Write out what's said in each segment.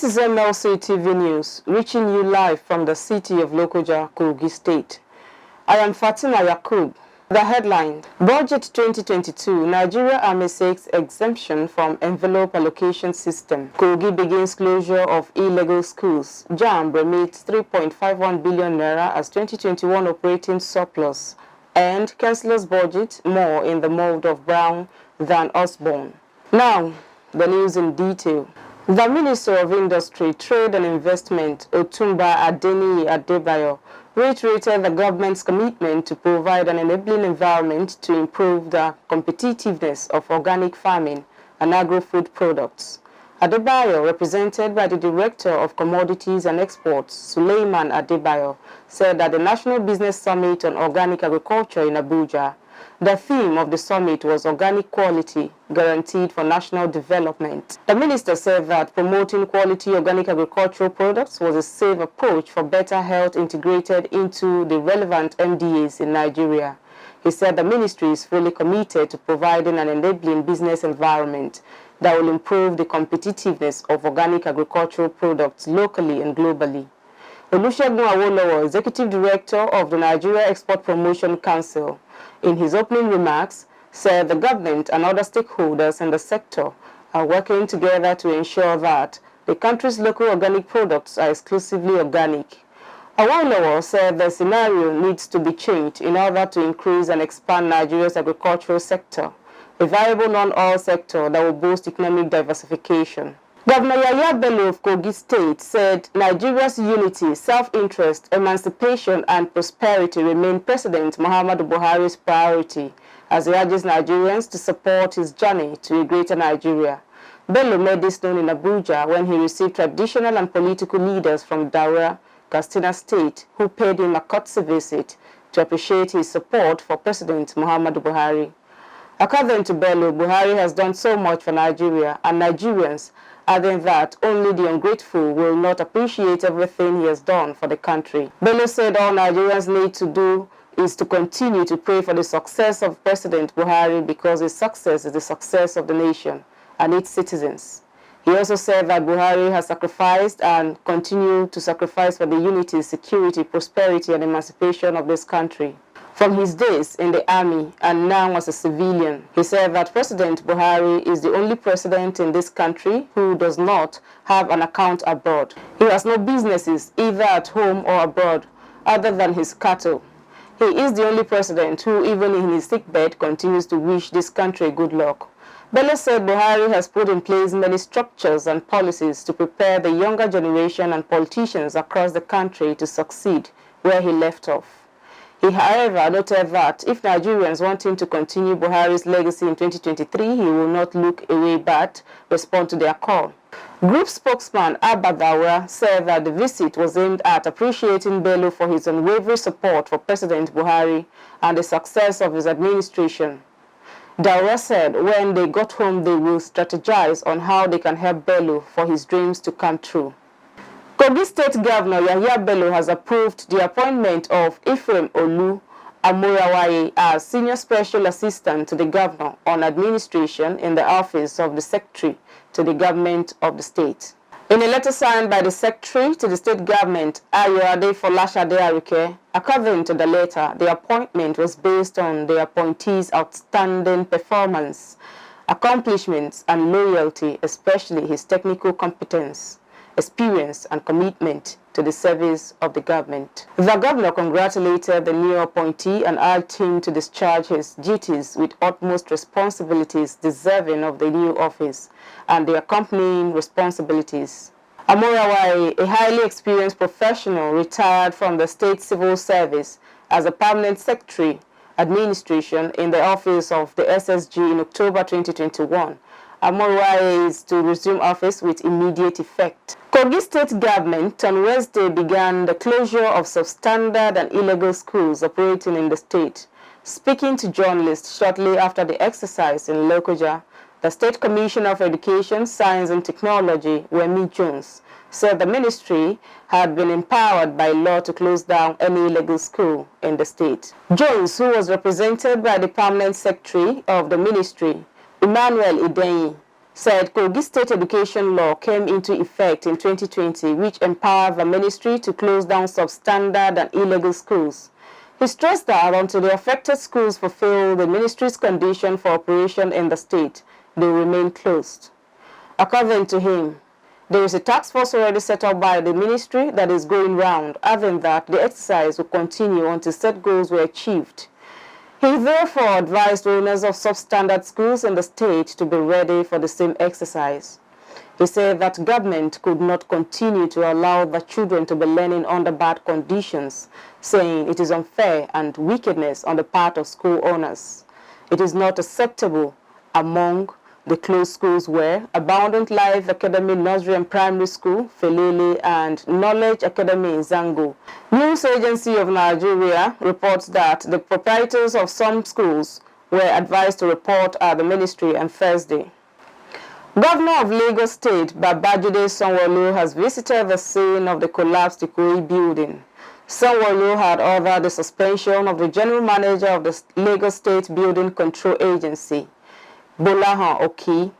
This is Mlc Tv News, reaching you live from the city of Lokoja, Kogi State. I am Fatima Yakub. The headline: Budget 2022, Nigeria Army Seeks Exemption from Envelope Allocation System. Kogi begins closure of illegal schools. JAMB remits 3.51 billion naira as 2021 operating surplus. And Councillor's budget more in the mold of Brown than Osborne. Now, the news in detail. The Minister of Industry, Trade and Investment, Otumba Adeniyi Adebayo, reiterated the government's commitment to provide an enabling environment to improve the competitiveness of organic farming and agro-food products. Adebayo, represented by the Director of Commodities and Exports, Suleiman Adebayo, said at the National Business Summit on Organic Agriculture in Abuja, the theme of the summit was organic quality guaranteed for national development. The minister said that promoting quality organic agricultural products was a safe approach for better health integrated into the relevant MDAs in Nigeria. He said the ministry is fully committed to providing an enabling business environment that will improve the competitiveness of organic agricultural products locally and globally. Olusegun Awolowo, Executive Director of the Nigeria Export Promotion Council, in his opening remarks, said the government and other stakeholders in the sector are working together to ensure that the country's local organic products are exclusively organic. Awolowo said the scenario needs to be changed in order to increase and expand Nigeria's agricultural sector, a viable non-oil sector that will boost economic diversification. Governor Yahya Bello of Kogi State said Nigeria's unity, self-interest, emancipation and prosperity remain President Muhammadu Buhari's priority as he urges Nigerians to support his journey to a greater Nigeria. Bello made this known in Abuja when he received traditional and political leaders from Daura, Katsina State, who paid him a courtesy visit to appreciate his support for President Muhammadu Buhari. According to Bello, Buhari has done so much for Nigeria and Nigerians, adding that only the ungrateful will not appreciate everything he has done for the country. Bello said all Nigerians need to do is to continue to pray for the success of President Buhari because his success is the success of the nation and its citizens. He also said that Buhari has sacrificed and continue to sacrifice for the unity, security, prosperity and emancipation of this country. From his days in the army and now as a civilian, he said that President Buhari is the only president in this country who does not have an account abroad. He has no businesses either at home or abroad other than his cattle. He is the only president who, even in his sickbed, continues to wish this country good luck. Bello said Buhari has put in place many structures and policies to prepare the younger generation and politicians across the country to succeed where he left off. He, however, noted that if Nigerians want him to continue Buhari's legacy in 2023, he will not look away but respond to their call. Group spokesman Abba Daura said that the visit was aimed at appreciating Bello for his unwavering support for President Buhari and the success of his administration. Daura said when they got home, they will strategize on how they can help Bello for his dreams to come true. Kogi State Governor Yahya Bello has approved the appointment of Ephraim Olu Amorawaye as Senior Special Assistant to the Governor on Administration in the Office of the Secretary to the Government of the State. In a letter signed by the Secretary to the State Government, Ayoade Folashade Arike, according to the letter, the appointment was based on the appointee's outstanding performance, accomplishments, and loyalty, especially his technical competence, experience and commitment to the service of the government. The governor congratulated the new appointee and urged him to discharge his duties with utmost responsibilities deserving of the new office and the accompanying responsibilities. Amorawaye, a highly experienced professional, retired from the state civil service as a permanent secretary, administration in the office of the SSG in October 2021. Amorawaye is to resume office with immediate effect. Kogi State Government on Wednesday began the closure of substandard and illegal schools operating in the state. Speaking to journalists shortly after the exercise in Lokoja, the State Commissioner for Education, Science and Technology, Remits Jones, said the ministry had been empowered by law to close down any illegal school in the state. Jones, who was represented by the permanent secretary of the ministry, Emmanuel Idenyi, said Kogi State Education Law came into effect in 2020, which empowered the ministry to close down substandard and illegal schools. He stressed that until the affected schools fulfill the ministry's condition for operation in the state, they will remain closed. According to him, there is a task force already set up by the ministry that is going round, adding that the exercise will continue until set goals were achieved. He therefore advised owners of substandard schools in the state to be ready for the same exercise. He said that government could not continue to allow the children to be learning under bad conditions, saying it is unfair and wickedness on the part of school owners. It is not acceptable. Among the closed schools were Abundant Life Academy Nursery and Primary School, Felele, and Knowledge Academy in Zango. News Agency of Nigeria reports that the proprietors of some schools were advised to report at the ministry on Thursday. Governor of Lagos State, Babajide Sanwo-Olu, has visited the scene of the collapsed Kogi building. Sanwo-Olu had ordered the suspension of the general manager of the Lagos State Building Control Agency, Bolahan Oki.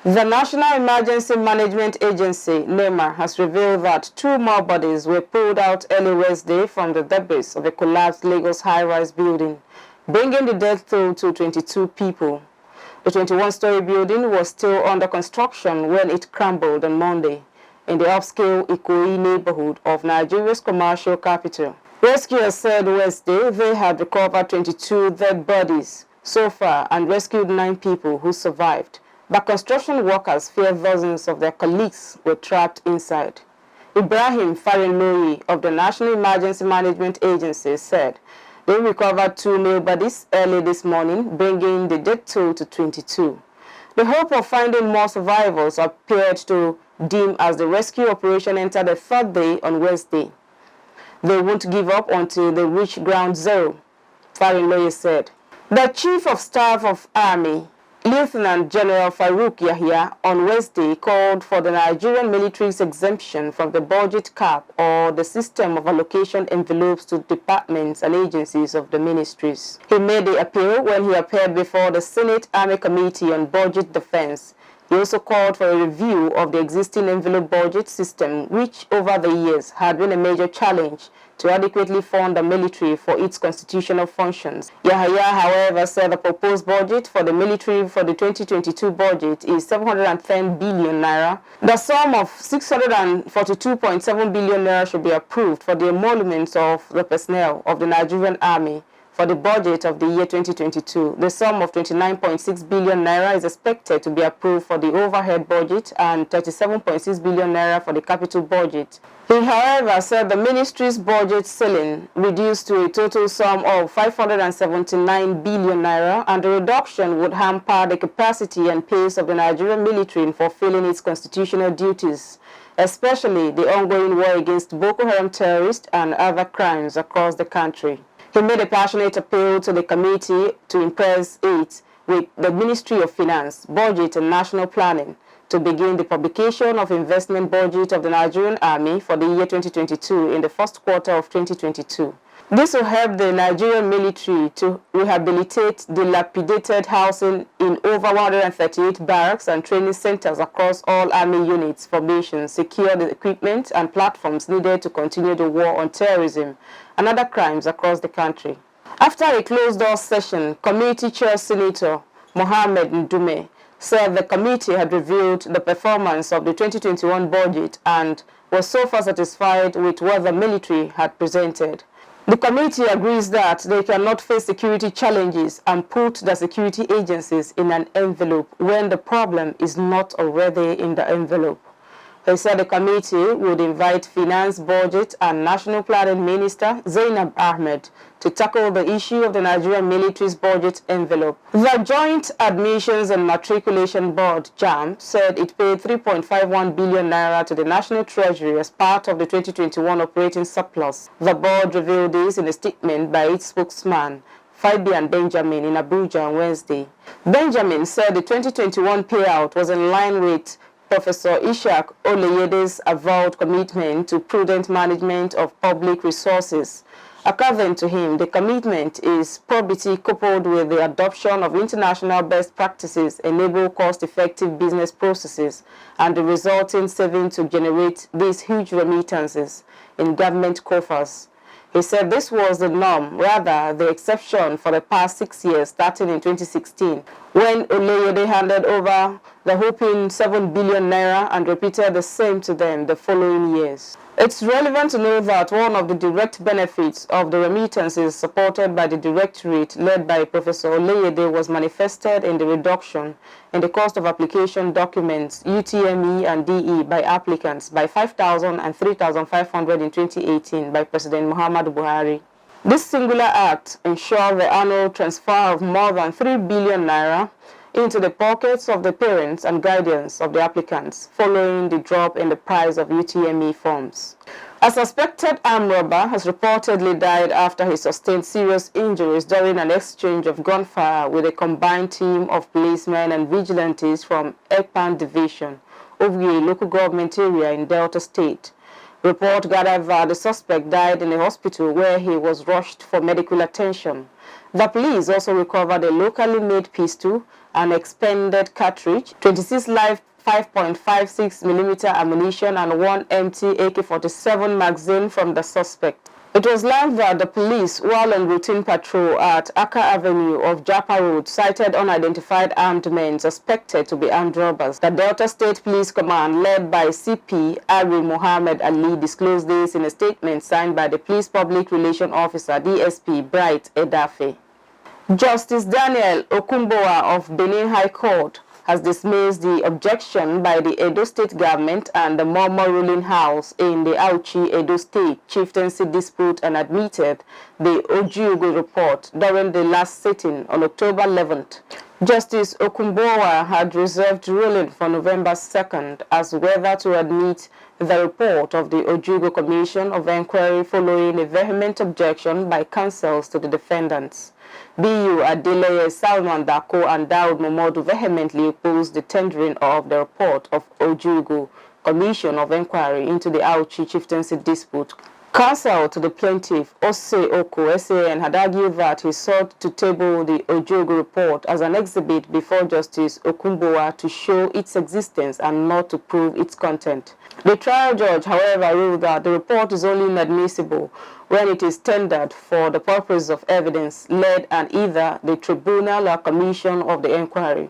The National Emergency Management Agency, NEMA, has revealed that 2 more bodies were pulled out early Wednesday from the debris of the collapsed Lagos high-rise building, bringing the death toll to 22 people. The 21-story building was still under construction when it crumbled on Monday in the upscale Ikoyi neighborhood of Nigeria's commercial capital. Rescuers said Wednesday they had recovered 22 dead bodies so far and rescued 9 people who survived, but construction workers fear dozens of their colleagues were trapped inside. Ibrahim Farinloyi of the National Emergency Management Agency said they recovered 2 male bodies early this morning, bringing the death toll to 22. The hope of finding more survivors appeared to dim as the rescue operation entered the 3rd day on Wednesday. They won't give up until they reach ground zero, Farinloyi said. The Chief of Staff of Army, Lieutenant General Farouk Yahya, on Wednesday called for the Nigerian military's exemption from the budget cap or the system of allocation envelopes to departments and agencies of the ministries. He made the appeal when he appeared before the Senate Army Committee on Budget Defense. He also called for a review of the existing envelope budget system, which over the years had been a major challenge to adequately fund the military for its constitutional functions. Yahya, however, said the proposed budget for the military for the 2022 budget is 710 billion naira. The sum of 642.7 billion naira should be approved for the emoluments of the personnel of the Nigerian Army for the budget of the year 2022. The sum of 29.6 billion naira is expected to be approved for the overhead budget and 37.6 billion naira for the capital budget. He, however, said the ministry's budget ceiling reduced to a total sum of 579 billion naira, and the reduction would hamper the capacity and pace of the Nigerian military in fulfilling its constitutional duties, especially the ongoing war against Boko Haram terrorists and other crimes across the country. He made a passionate appeal to the committee to impress it with the Ministry of Finance, Budget and National Planning to begin the publication of investment budget of the Nigerian Army for the year 2022 in the first quarter of 2022. This will help the Nigerian military to rehabilitate dilapidated housing in over 138 barracks and training centers across all Army units, formations, secure the equipment and platforms needed to continue the war on terrorism and other crimes across the country. After a closed-door session, Committee Chair Senator Mohammed Ndume said the committee had reviewed the performance of the 2021 budget and was so far satisfied with what the military had presented. The committee agrees that they cannot face security challenges and put the security agencies in an envelope when the problem is not already in the envelope. He said the committee would invite Finance, Budget and National Planning Minister Zainab Ahmed to tackle the issue of the Nigerian military's budget envelope. The Joint Admissions and Matriculation Board, JAMB, said it paid 3.51 billion naira to the National Treasury as part of the 2021 operating surplus. The board revealed this in a statement by its spokesman, Fabian Benjamin, in Abuja on Wednesday. Benjamin said the 2021 payout was in line with Professor Ishak Oleyede's avowed commitment to prudent management of public resources, According to him, the commitment is probity coupled with the adoption of international best practices enable cost-effective business processes and the resulting saving to generate these huge remittances in government coffers. He said this was the norm, rather the exception for the past 6 years, starting in 2016, when Oluyede handed over the whopping 7 billion naira and repeated the same to them the following years. It's relevant to know that one of the direct benefits of the remittances supported by the Directorate led by Professor Oluyede was manifested in the reduction in the cost of application documents, UTME and DE, by applicants by 5,000 and 3,500 in 2018 by President Muhammadu Buhari. This singular act ensured the annual transfer of more than 3 billion naira into the pockets of the parents and guardians of the applicants following the drop in the price of UTME forms. A suspected armed robber has reportedly died after he sustained serious injuries during an exchange of gunfire with a combined team of policemen and vigilantes from Ekpan Division, Kogi local government area in Delta State. Report gathered that the suspect died in a hospital where he was rushed for medical attention. The police also recovered a locally made pistol, an expended cartridge, 26 live 5.56mm ammunition, and one empty AK-47 magazine from the suspect. It was learned that the police, while on routine patrol at Aka Avenue of Japa Road, sighted unidentified armed men suspected to be armed robbers. The Delta State Police Command, led by CP Ari Mohammed Ali, disclosed this in a statement signed by the Police Public Relations Officer, DSP Bright Edafe. Justice Daniel Okumboa of Benin High Court has dismissed the objection by the Edo State government and the Momo ruling house in the Auchi Edo State chieftaincy dispute and admitted the Ojugo report during the last sitting on October 11th. Justice Okumboa had reserved ruling for November 2nd as whether to admit the report of the Ojugo Commission of Inquiry following a vehement objection by counsels to the defendants. BU Adeleye Salman Dako and Daud Momodu vehemently opposed the tendering of the report of Ojugo Commission of Inquiry into the Auchi chieftaincy dispute. Counsel to the plaintiff, Ose Oko SAN, had argued that he sought to table the Ojugo report as an exhibit before Justice Okumboa to show its existence and not to prove its content. The trial judge, however, ruled that the report is only inadmissible when it is tendered for the purpose of evidence led and either the tribunal or commission of the inquiry.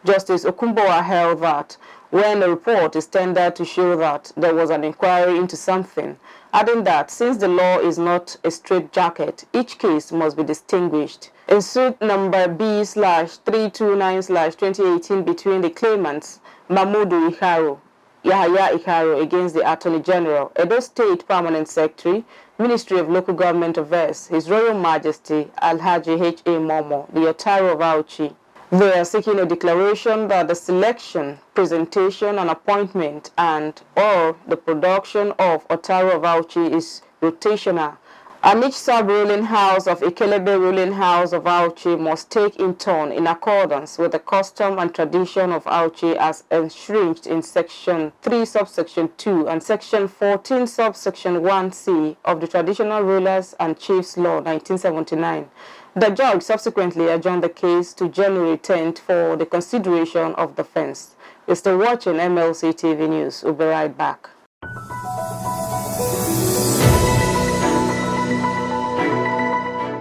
Justice Okumboa held that when a report is tendered to show that there was an inquiry into something, adding that since the law is not a straitjacket, each case must be distinguished. In suit number B/329/2018 between the claimants Mahmoud Yahaya Iharo against the Attorney General, Edo State Permanent Secretary, Ministry of Local Government Affairs, His Royal Majesty Alhaji H.A. Momo, the Otaru of Auchi. They are seeking a declaration that the selection, presentation and appointment and/or the production of Otaru of Auchi is rotational, and each sub-ruling house of Ikelebe ruling house of Auchi must take in turn in accordance with the custom and tradition of Auchi as enshrined in Section 3 subsection 2 and Section 14 subsection 1c of the Traditional Rulers and Chiefs Law 1979. The judge subsequently adjourned the case to January 10th for the consideration of defense. You're still watching MLC TV News. We'll be right back.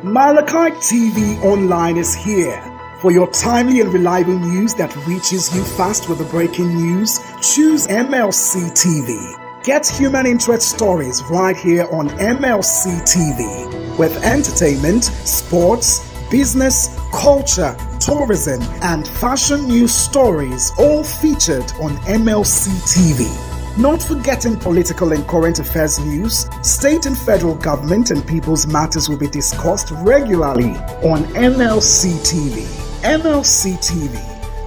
Mlc TV Online is here for your timely and reliable news that reaches you fast with the breaking news. Choose MLC TV. Get human interest stories right here on MLC TV with entertainment, sports, business, culture, tourism, and fashion news stories all featured on MLC TV. Not forgetting political and current affairs news, state and federal government and people's matters will be discussed regularly on MLC TV. MLC TV,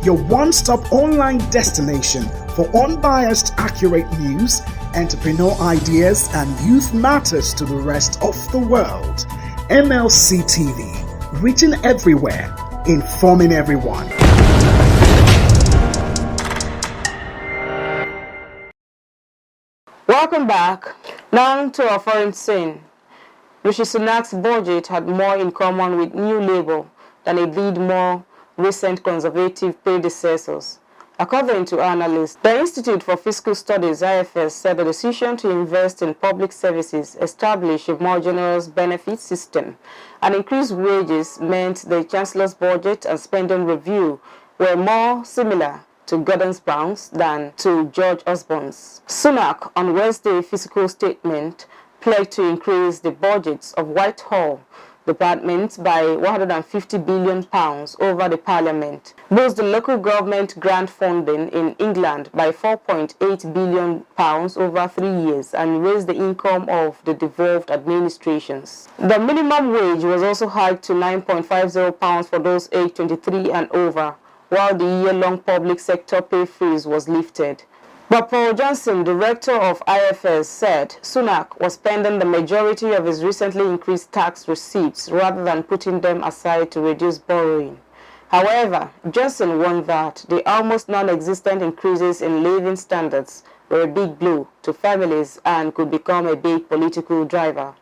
your one-stop online destination for unbiased, accurate news, entrepreneur ideas, and youth matters to the rest of the world. MLC TV, reaching everywhere, informing everyone. Welcome back. Now to our foreign scene. Rishi Sunak's budget had more in common with New Labour than it did more recent Conservative predecessors. According to analysts, the Institute for Fiscal Studies (IFS) said the decision to invest in public services, establish a more generous benefit system, and increase wages meant the Chancellor's budget and spending review were more similar to Gordon Brown's than to George Osborne's. Sunak, on Wednesday's fiscal statement, pledged to increase the budgets of Whitehall departments by £150 billion over the Parliament, boost the local government grant funding in England by £4.8 billion over 3 years, and raise the income of the devolved administrations. The minimum wage was also hiked to £9.50 for those aged 23 and over, while the year-long public sector pay freeze was lifted. But Paul Johnson, director of IFS, said Sunak was spending the majority of his recently increased tax receipts rather than putting them aside to reduce borrowing. However, Johnson warned that the almost non-existent increases in living standards were a big blow to families and could become a big political driver.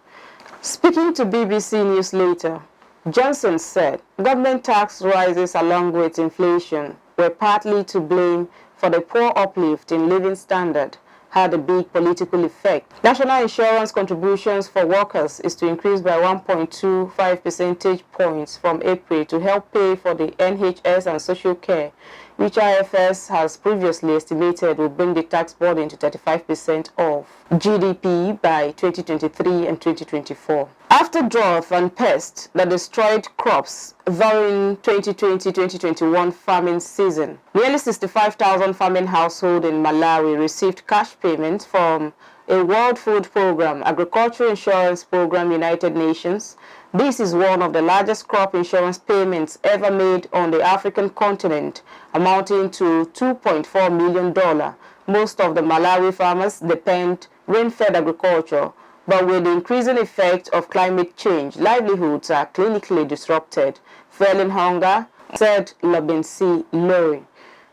Speaking to BBC News later, Johnson said government tax rises along with inflation were partly to blame for the poor uplift in living standard had a big political effect. National insurance contributions for workers is to increase by 1.25 percentage points from April to help pay for the NHS and social care, which IFS has previously estimated will bring the tax burden to 35% of GDP by 2023 and 2024. After drought and pests that destroyed crops during 2020-2021 farming season, nearly 65,000 farming households in Malawi received cash payments from a World Food Program, Agricultural Insurance Program, United Nations. This is one of the largest crop insurance payments ever made on the African continent, amounting to $2.4 million. Most of the Malawi farmers depend rain-fed agriculture, but with the increasing effect of climate change, livelihoods are clinically disrupted, feeling hunger, said Labensi Lori,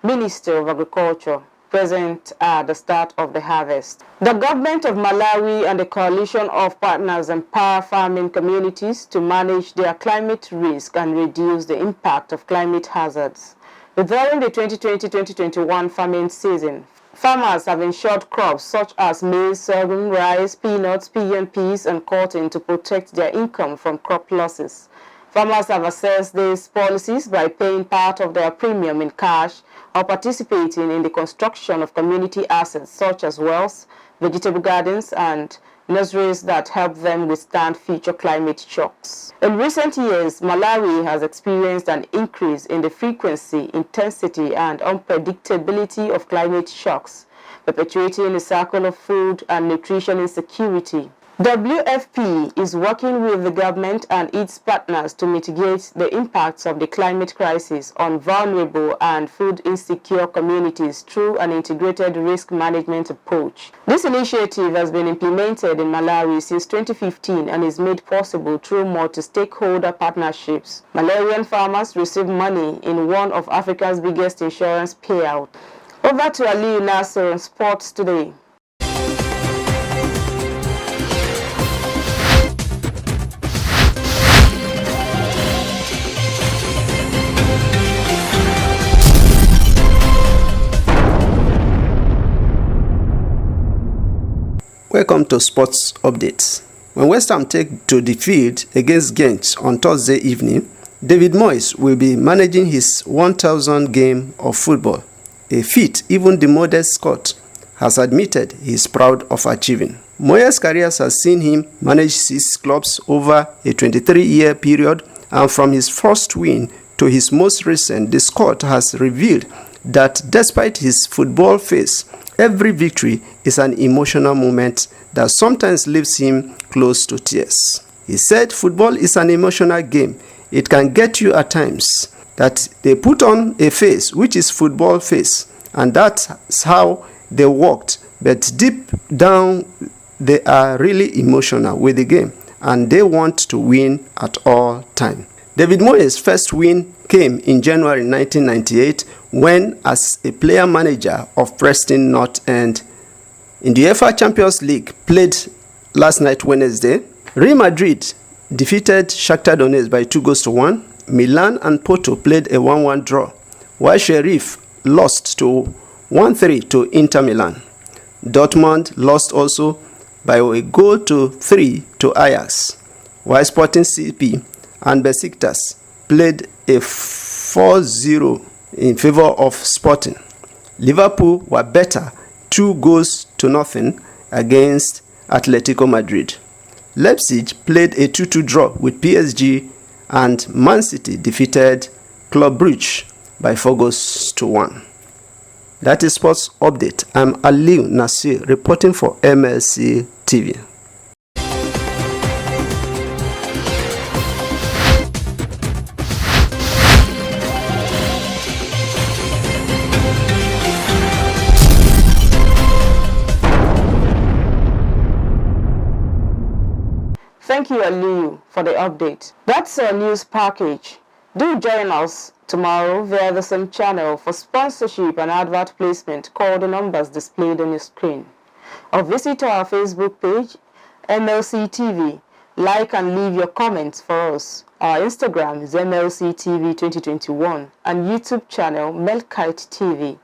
Minister of Agriculture, present at the start of the harvest. The government of Malawi and the coalition of partners empower farming communities to manage their climate risk and reduce the impact of climate hazards. During the 2020-2021 farming season, farmers have insured crops such as maize, sorghum, rice, peanuts, peas, and cotton to protect their income from crop losses. Farmers have assessed these policies by paying part of their premium in cash or participating in the construction of community assets such as wells, vegetable gardens, and nurseries that help them withstand future climate shocks. In recent years, Malawi has experienced an increase in the frequency, intensity, and unpredictability of climate shocks, perpetuating a cycle of food and nutrition insecurity. WFP is working with the government and its partners to mitigate the impacts of the climate crisis on vulnerable and food insecure communities through an integrated risk management approach. This initiative has been implemented in Malawi since 2015 and is made possible through multi-stakeholder partnerships. Malawian farmers receive money in one of Africa's biggest insurance payouts. Over to Aliyu Nasser on Sports Today. Welcome to Sports Updates. When West Ham take to the field against Ghent on Thursday evening, David Moyes will be managing his 1,000th game of football, a feat even the modest Scot has admitted he is proud of achieving. Moyes' career has seen him manage 6 clubs over a 23-year period, and from his first win to his most recent, the Scot has revealed that despite his football face, every victory is an emotional moment that sometimes leaves him close to tears. He said football is an emotional game. It can get you at times, that they put on a face which is football face, and that's how they worked. But deep down, they are really emotional with the game, and they want to win at all time. David Moyes' first win came in January 1998 when, as a player manager of Preston North End, in the UEFA Champions League played last night Wednesday, Real Madrid defeated Shakhtar Donetsk by 2-1. Milan and Porto played a 1-1 draw, while Sheriff lost to 1-3 to Inter Milan. Dortmund lost also by a goal to 3 to Ajax, while Sporting CP and Besiktas played a 4-0 in favor of Sporting. Liverpool were better 2-0 against Atletico Madrid. Leipzig played a 2-2 draw with PSG, and Man City defeated Club Brugge by 4-1. That is Sports Update. I'm Aliu Nasir reporting for Mlc TV. Thank you, Aliu, for the update. That's our news package. Do join us tomorrow via the same channel for sponsorship and advert placement. Call the numbers displayed on your screen. Or visit our Facebook page, Mlc TV. Like and leave your comments for us. Our Instagram is Mlc TV 2021 and YouTube channel Mlc TV.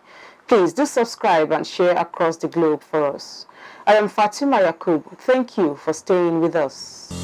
Please do subscribe and share across the globe for us. I am Fatima Yakub. Thank you for staying with us.